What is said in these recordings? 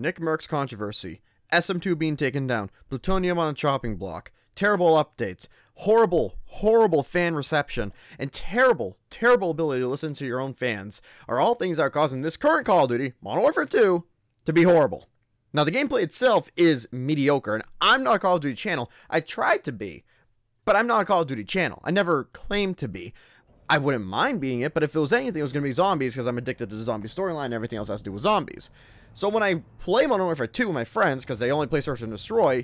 Nick Merckx controversy, SM2 being taken down, plutonium on a chopping block, terrible updates, horrible fan reception, and terrible ability to listen to your own fans are all things that are causing this current Call of Duty, Modern Warfare 2, to be horrible. Now, the gameplay itself is mediocre, and I'm not a Call of Duty channel. I tried to be, but I'm not a Call of Duty channel. I never claimed to be. I wouldn't mind being it, but if it was anything, it was going to be zombies, because I'm addicted to the zombie storyline, and everything else has to do with zombies. So when I play Modern Warfare 2 with my friends, because they only play Search and Destroy,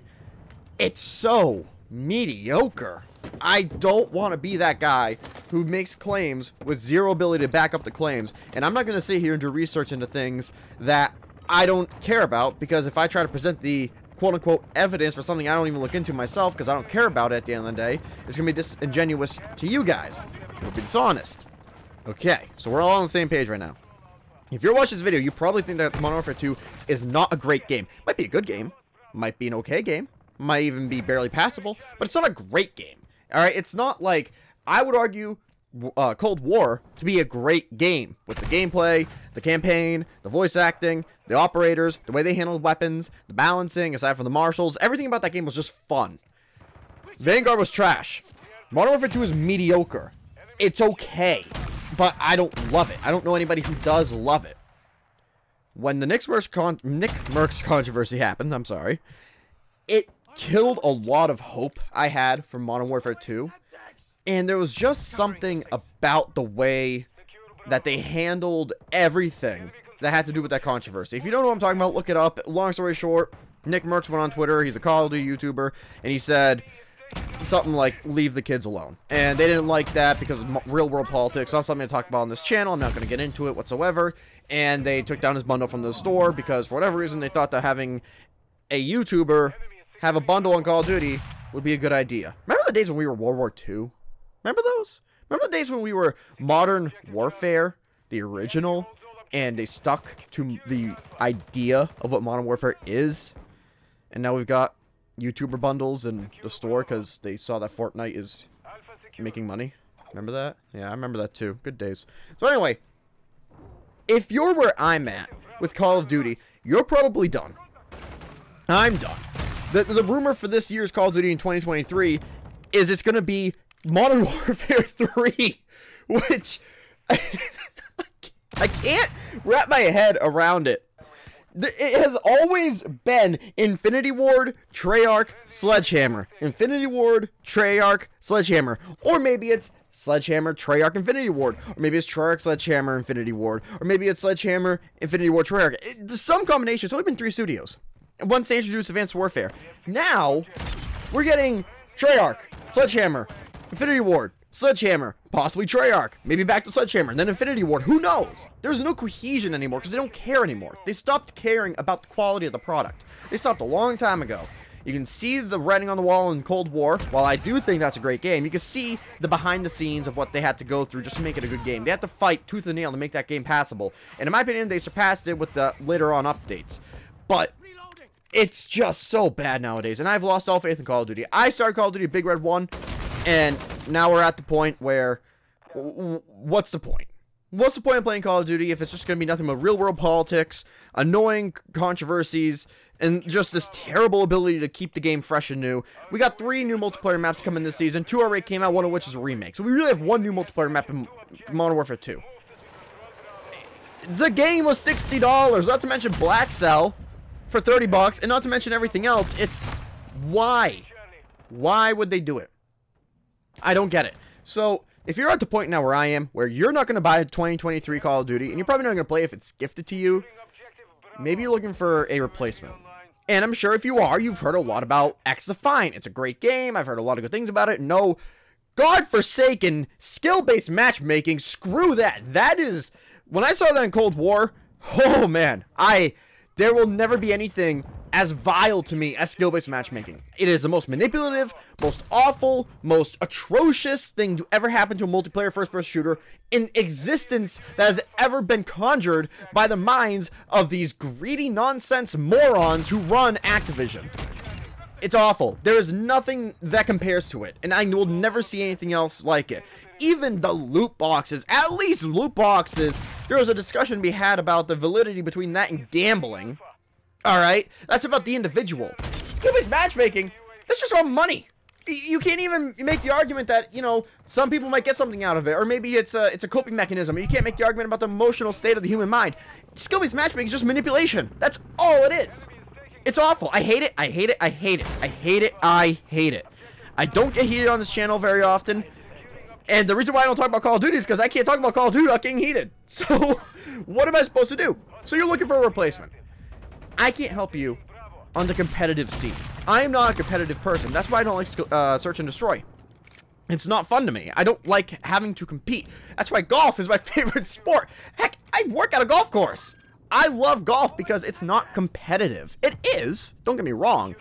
it's so mediocre. I don't want to be that guy who makes claims with zero ability to back up the claims, and I'm not going to sit here and do research into things that I don't care about, because if I try to present the quote-unquote evidence for something I don't even look into myself because I don't care about it at the end of the day, it's going to be disingenuous to you guys. It'll be dishonest. Okay, so we're all on the same page right now. If you're watching this video, you probably think that Modern Warfare 2 is not a great game. Might be a good game. Might be an okay game. Might even be barely passable. But it's not a great game. Alright, it's not like, I would argue, Cold War to be a great game. With the gameplay, the campaign, the voice acting, the operators, the way they handled weapons, the balancing, aside from the marshals. Everything about that game was just fun. Vanguard was trash. Modern Warfare 2 is mediocre. It's okay, but I don't love it. I don't know anybody who does love it. When the Nick Merckx controversy happened, I'm sorry, it killed a lot of hope I had for Modern Warfare 2. And there was just something about the way that they handled everything that had to do with that controversy. If you don't know what I'm talking about, look it up. Long story short, Nick Merckx went on Twitter. He's a Call of Duty YouTuber, and he said something like, leave the kids alone. And they didn't like that because of real world politics. Not something to talk about on this channel. I'm not going to get into it whatsoever. And they took down his bundle from the store because for whatever reason they thought that having a YouTuber have a bundle on Call of Duty would be a good idea. Remember the days when we were World War II? Remember those? Remember the days when we were Modern Warfare, the original, and they stuck to the idea of what Modern Warfare is? And now we've got YouTuber bundles in the store because they saw that Fortnite is making money. Remember that? Yeah, I remember that too. Good days. So anyway, if you're where I'm at with Call of Duty, you're probably done. I'm done. The rumor for this year's Call of Duty in 2023 is it's going to be Modern Warfare 3, which I can't wrap my head around it. It has always been Infinity Ward, Treyarch, Sledgehammer. Infinity Ward, Treyarch, Sledgehammer. Or maybe it's Sledgehammer, Treyarch, Infinity Ward. Or maybe it's Treyarch, Sledgehammer, Infinity Ward. Or maybe it's Sledgehammer, Infinity Ward, Treyarch. It's some combination. It's only been 3 studios. And once they introduced Advanced Warfare. Now, we're getting Treyarch, Sledgehammer, Infinity Ward, Sledgehammer, possibly Treyarch, maybe back to Sledgehammer, and then Infinity Ward. Who knows? There's no cohesion anymore because they don't care anymore. They stopped caring about the quality of the product. They stopped a long time ago. You can see the writing on the wall in Cold War. While I do think that's a great game, you can see the behind the scenes of what they had to go through just to make it a good game. They had to fight tooth and nail to make that game passable. And in my opinion, they surpassed it with the later on updates. But it's just so bad nowadays, and I've lost all faith in Call of Duty. I started Call of Duty Big Red 1, and now we're at the point where, what's the point? What's the point of playing Call of Duty if it's just going to be nothing but real-world politics, annoying controversies, and just this terrible ability to keep the game fresh and new? We got 3 new multiplayer maps coming this season. 2 already came out, one of which is a remake. So we really have 1 new multiplayer map in Modern Warfare 2. The game was $60, not to mention Black Cell for $30, and not to mention everything else. It's why? Why would they do it? I don't get it. So, if you're at the point now where I am, where you're not going to buy a 2023 Call of Duty, and you're probably not going to play if it's gifted to you, maybe you're looking for a replacement. And I'm sure if you are, you've heard a lot about X Defiant. It's a great game. I've heard a lot of good things about it. No godforsaken skill-based matchmaking. Screw that. That is, when I saw that in Cold War, oh man, there will never be anything as vile to me as skill-based matchmaking. It is the most manipulative, most awful, most atrocious thing to ever happen to a multiplayer first-person shooter in existence that has ever been conjured by the minds of these greedy nonsense morons who run Activision. It's awful. There is nothing that compares to it, and I will never see anything else like it. Even the loot boxes, at least loot boxes, there was a discussion to be had about the validity between that and gambling. Alright? That's about the individual. Skill-based matchmaking, that's just about money. You can't even make the argument that, you know, some people might get something out of it, or maybe it's a coping mechanism. You can't make the argument about the emotional state of the human mind. Skill-based matchmaking is just manipulation. That's all it is. It's awful. I hate it. I hate it. I hate it. I hate it. I hate it. I don't get heated on this channel very often, and the reason why I don't talk about Call of Duty is because I can't talk about Call of Duty without getting heated. So, what am I supposed to do? So you're looking for a replacement. I can't help you on the competitive scene. I am not a competitive person. That's why I don't like Search and Destroy. It's not fun to me. I don't like having to compete. That's why golf is my favorite sport. Heck, I work at a golf course. I love golf because it's not competitive. It is, don't get me wrong,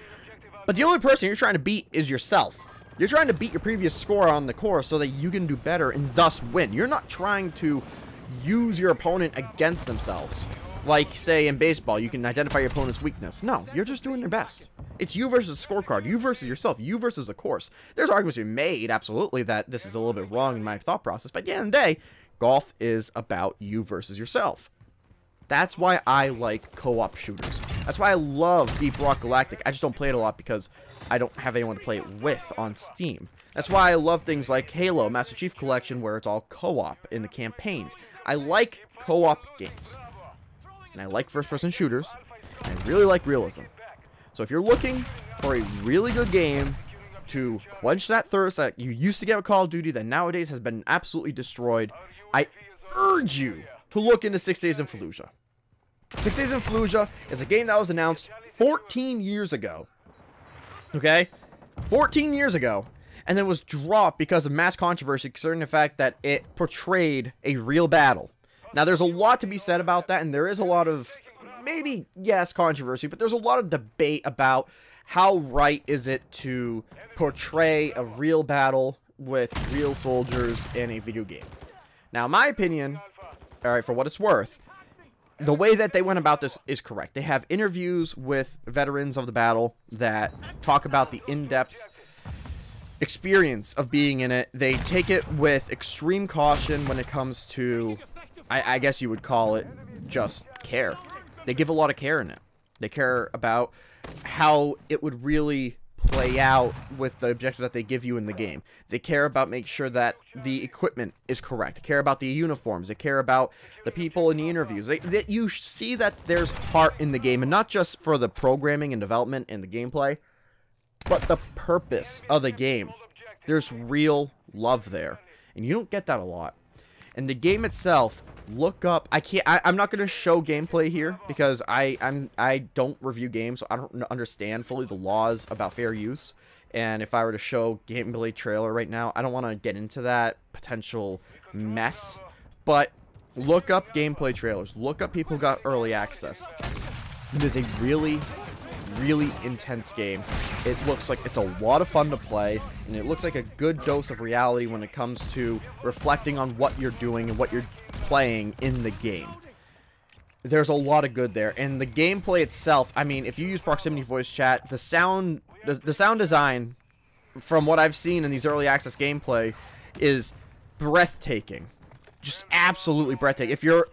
but the only person you're trying to beat is yourself. You're trying to beat your previous score on the course so that you can do better and thus win. You're not trying to use your opponent against themselves. Like, say, in baseball, you can identify your opponent's weakness. No, you're just doing your best. It's you versus a scorecard, you versus yourself, you versus the course. There's arguments to be made, absolutely, that this is a little bit wrong in my thought process, but at the end of the day, golf is about you versus yourself. That's why I like co-op shooters. That's why I love Deep Rock Galactic. I just don't play it a lot because I don't have anyone to play it with on Steam. That's why I love things like Halo, Master Chief Collection, where it's all co-op in the campaigns. I like co-op games. And I like first-person shooters. And I really like realism. So if you're looking for a really good game to quench that thirst that you used to get with Call of Duty that nowadays has been absolutely destroyed, I urge you to look into 6 Days in Fallujah. 6 Days in Fallujah is a game that was announced 14 years ago. Okay? 14 years ago. And then was dropped because of mass controversy concerning the fact that it portrayed a real battle. Now, there's a lot to be said about that, and there is a lot of, maybe, yes, controversy, but there's a lot of debate about how right is it to portray a real battle with real soldiers in a video game. Now, in my opinion, alright, for what it's worth, the way that they went about this is correct. They have interviews with veterans of the battle that talk about the in-depth experience of being in it. They take it with extreme caution when it comes to, I guess you would call it, just care. They give a lot of care in it. They care about how it would really play out with the objective that they give you in the game. They care about making sure that the equipment is correct. They care about the uniforms. They care about the people in the interviews. That you see that there's heart in the game, and not just for the programming and development and the gameplay, but the purpose of the game. There's real love there, and you don't get that a lot. And the game itself, look up. I'm not going to show gameplay here because I don't review games, so I don't understand fully the laws about fair use. And if I were to show gameplay trailer right now, I don't want to get into that potential mess. But look up gameplay trailers. Look up people who got early access. It is a really intense game. It looks like it's a lot of fun to play, and it looks like a good dose of reality when it comes to reflecting on what you're doing and what you're playing in the game. There's a lot of good there, and the gameplay itself, I mean, if you use proximity voice chat, the sound design from what I've seen in these early access gameplay is breathtaking. Just absolutely breathtaking. If you're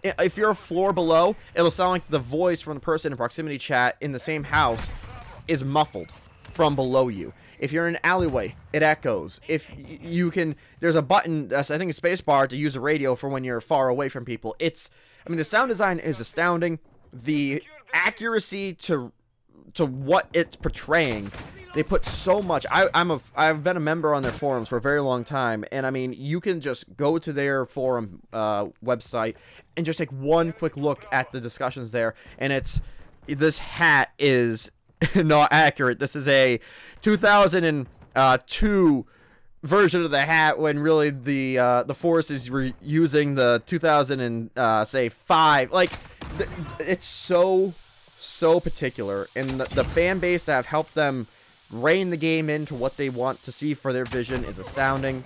a floor below, it'll sound like the voice from the person in proximity chat in the same house is muffled from below you. If you're in an alleyway, it echoes. If you can, there's a button, I think it's spacebar, to use a radio for when you're far away from people. I mean, the sound design is astounding. The accuracy to what it's portraying. They put so much. I've been a member on their forums for a very long time, and I mean, you can just go to their forum website and just take one quick look at the discussions there, and this hat is not accurate. This is a 2002 version of the hat, when really the forces were using the 2005. Like, it's so particular, and the fan base that have helped them rein the game into what they want to see for their vision is astounding.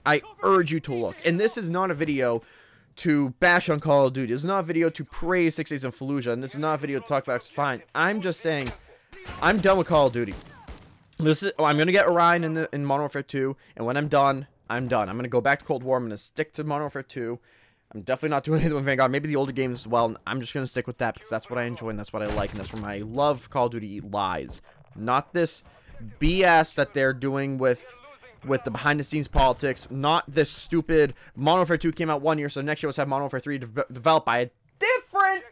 I urge you to look. And this is not a video to bash on Call of Duty. This is not a video to praise 6 Days in Fallujah. And this is not a video to talk about it's fine. I'm just saying, I'm done with Call of Duty. I'm going to get Orion in Modern Warfare 2. And when I'm done, I'm done. I'm going to go back to Cold War. I'm going to stick to Modern Warfare 2. I'm definitely not doing anything with Vanguard. Maybe the older games as well. And I'm just going to stick with that because that's what I enjoy and that's what I like. And that's where my love for Call of Duty lies. Not this BS that they're doing with the behind-the-scenes politics. Not this stupid Modern Warfare 2 came out 1 year, so next year let's have Modern Warfare 3 developed by a different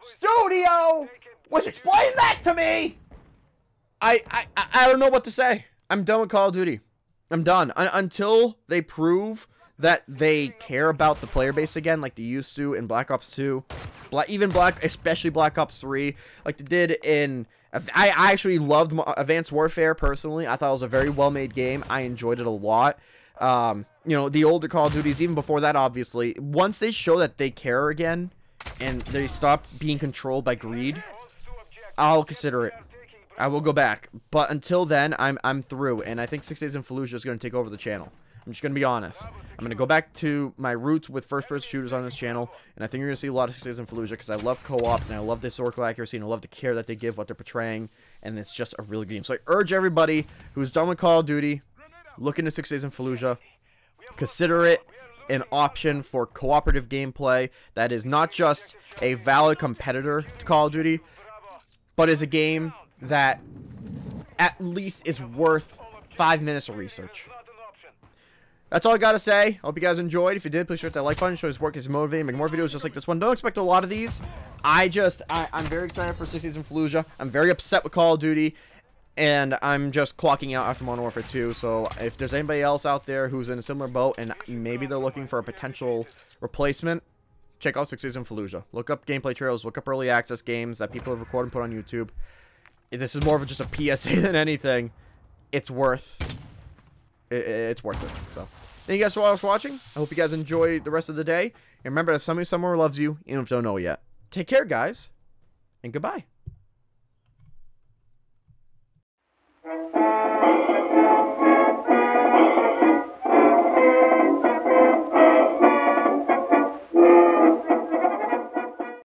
studio. Which explain that to me. I don't know what to say. I'm done with Call of Duty. I'm done. Until they prove that they care about the player base again, like they used to in Black Ops 2, especially Black Ops 3, like they did in. I actually loved Advanced Warfare personally. I thought it was a very well-made game. I enjoyed it a lot. You know, the older Call of Duties, even before that, obviously, once they show that they care again and they stop being controlled by greed, I'll consider it. I will go back. But until then, I'm through, and I think 6 Days in Fallujah is going to take over the channel. I'm just going to be honest. I'm going to go back to my roots with first-person shooters on this channel, and I think you're going to see a lot of 6 Days in Fallujah because I love co-op, and I love the historical accuracy, and I love the care that they give what they're portraying, and it's just a really good game. So I urge everybody who's done with Call of Duty, look into 6 Days in Fallujah, consider it an option for cooperative gameplay that is not just a valid competitor to Call of Duty, but is a game that at least is worth 5 minutes of research. That's all I gotta say. Hope you guys enjoyed. If you did, please hit that like button. Show his work is motivating. Make more videos just like this one. Don't expect a lot of these. I'm very excited for 6 Days in Fallujah. I'm very upset with Call of Duty. And I'm just clocking out after Modern Warfare 2. So if there's anybody else out there who's in a similar boat and maybe they're looking for a potential replacement, check out 6 Days in Fallujah. Look up gameplay trailers. Look up early access games that people have recorded and put on YouTube. This is more of just a PSA than anything. It's worth it. So thank you guys for watching. I hope you guys enjoy the rest of the day. And remember that somebody somewhere loves you, even if you don't know it yet. Take care, guys, and goodbye.